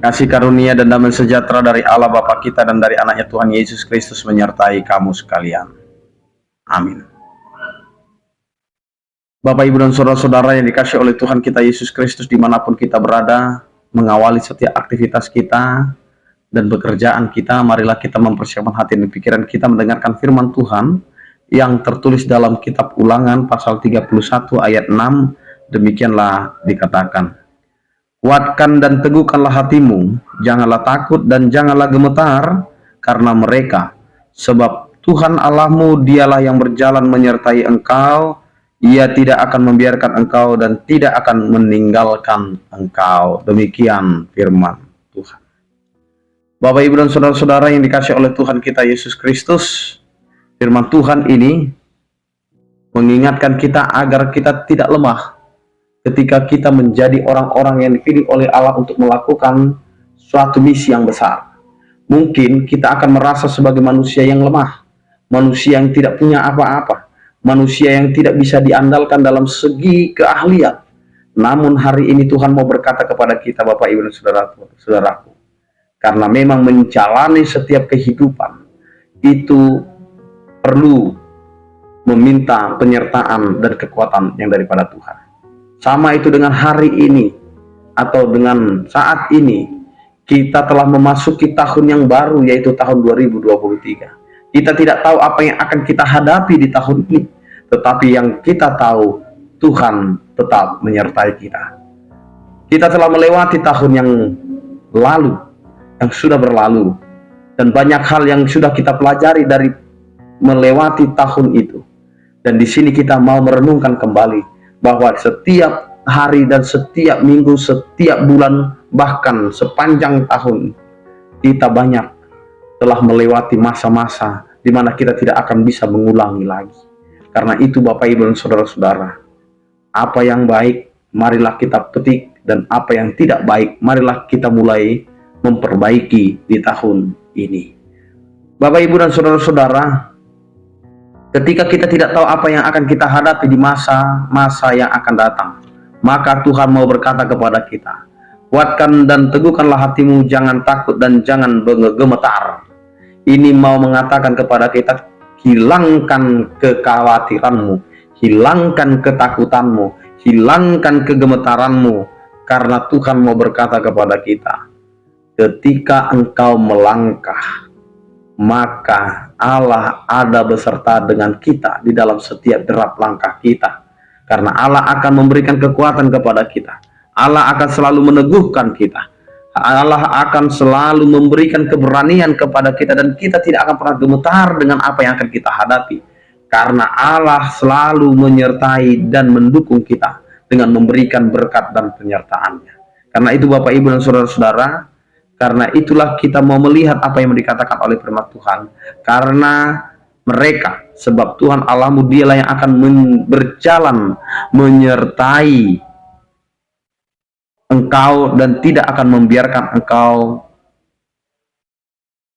Kasih karunia dan damai sejahtera dari Allah Bapa kita dan dari anaknya Tuhan Yesus Kristus menyertai kamu sekalian. Amin. Bapak, Ibu, dan saudara-saudara yang dikasihi oleh Tuhan kita Yesus Kristus dimanapun kita berada, mengawali setiap aktivitas kita dan pekerjaan kita, marilah kita mempersiapkan hati dan pikiran kita mendengarkan firman Tuhan yang tertulis dalam kitab Ulangan pasal 31 ayat 6. Demikianlah dikatakan, kuatkan dan teguhkanlah hatimu, janganlah takut dan janganlah gemetar karena mereka, sebab Tuhan Allahmu dialah yang berjalan menyertai engkau, Ia tidak akan membiarkan engkau dan tidak akan meninggalkan engkau. Demikian firman Tuhan. Bapak, Ibu, dan saudara-saudara yang dikasihi oleh Tuhan kita Yesus Kristus, firman Tuhan ini mengingatkan kita agar kita tidak lemah ketika kita menjadi orang-orang yang dipilih oleh Allah untuk melakukan suatu misi yang besar. Mungkin kita akan merasa sebagai manusia yang lemah, manusia yang tidak punya apa-apa, manusia yang tidak bisa diandalkan dalam segi keahlian. Namun hari ini Tuhan mau berkata kepada kita, Bapak, Ibu, dan saudaraku, karena memang menjalani setiap kehidupan itu perlu meminta penyertaan dan kekuatan yang daripada Tuhan. Sama itu dengan hari ini atau dengan saat ini, kita telah memasuki tahun yang baru, yaitu tahun 2023. Kita tidak tahu apa yang akan kita hadapi di tahun ini, tetapi yang kita tahu, Tuhan tetap menyertai kita. Kita telah melewati tahun yang lalu, yang sudah berlalu, dan banyak hal yang sudah kita pelajari dari melewati tahun itu. Dan di sini kita mau merenungkan kembali bahwa setiap hari dan setiap minggu, setiap bulan, bahkan sepanjang tahun, kita banyak telah melewati masa-masa di mana kita tidak akan bisa mengulangi lagi. Karena itu Bapak, Ibu, dan saudara-saudara, apa yang baik marilah kita petik, dan apa yang tidak baik marilah kita mulai memperbaiki di tahun ini. Bapak, Ibu, dan saudara-saudara, ketika kita tidak tahu apa yang akan kita hadapi di masa-masa yang akan datang, maka Tuhan mau berkata kepada kita, kuatkan dan teguhkanlah hatimu, jangan takut dan jangan gemetar. Ini mau mengatakan kepada kita, hilangkan kekhawatiranmu, hilangkan ketakutanmu, hilangkan kegemetaranmu, karena Tuhan mau berkata kepada kita, ketika engkau melangkah, maka Allah ada beserta dengan kita di dalam setiap derap langkah kita. Karena Allah akan memberikan kekuatan kepada kita. Allah akan selalu meneguhkan kita. Allah akan selalu memberikan keberanian kepada kita, dan kita tidak akan pernah gemetar dengan apa yang akan kita hadapi. Karena Allah selalu menyertai dan mendukung kita dengan memberikan berkat dan penyertaannya. Karena itu Bapak, Ibu, dan saudara-saudara, karena itulah kita mau melihat apa yang dikatakan oleh firman Tuhan. Karena mereka, sebab Tuhan Allahmu dialah yang akan berjalan menyertai engkau dan tidak akan membiarkan engkau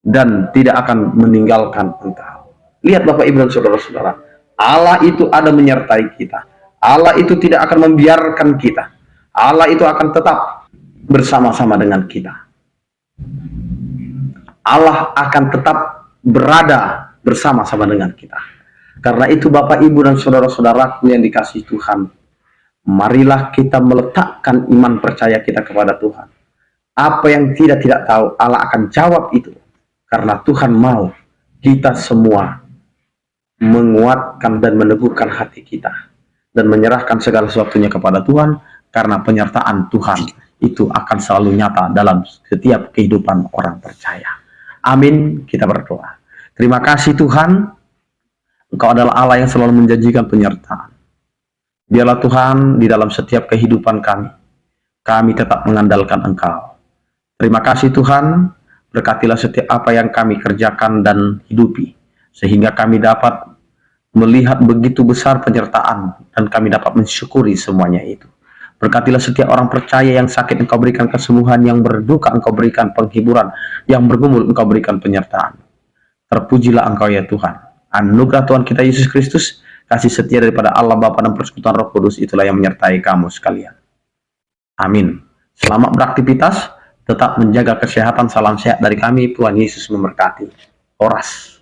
dan tidak akan meninggalkan engkau. Lihat Bapak, Ibu, dan saudara-saudara, Allah itu ada menyertai kita. Allah itu tidak akan membiarkan kita. Allah itu akan tetap bersama-sama dengan kita. Allah akan tetap berada bersama-sama dengan kita. Karena itu Bapak, Ibu, dan saudara-saudaraku yang dikasihi Tuhan, marilah kita meletakkan iman percaya kita kepada Tuhan. Apa yang tidak tahu, Allah akan jawab itu. Karena Tuhan mau kita semua menguatkan dan meneguhkan hati kita dan menyerahkan segala sesuatunya kepada Tuhan, karena penyertaan Tuhan itu akan selalu nyata dalam setiap kehidupan orang percaya. Amin. Kita berdoa. Terima kasih Tuhan, Engkau adalah Allah yang selalu menjanjikan penyertaan. Biarlah Tuhan di dalam setiap kehidupan kami tetap mengandalkan Engkau. Terima kasih Tuhan, berkatilah setiap apa yang kami kerjakan dan hidupi, sehingga kami dapat melihat begitu besar penyertaan dan kami dapat mensyukuri semuanya itu. Berkatilah setiap orang percaya yang sakit, Engkau berikan kesembuhan, yang berduka Engkau berikan penghiburan, yang bergumul Engkau berikan penyertaan. Terpujilah Engkau ya Tuhan. Anugerah Tuhan kita Yesus Kristus, kasih setia daripada Allah Bapa dan persekutuan Roh Kudus itulah yang menyertai kamu sekalian. Amin. Selamat beraktivitas. Tetap menjaga kesehatan. Salam sehat dari kami. Tuhan Yesus memberkati. Oras.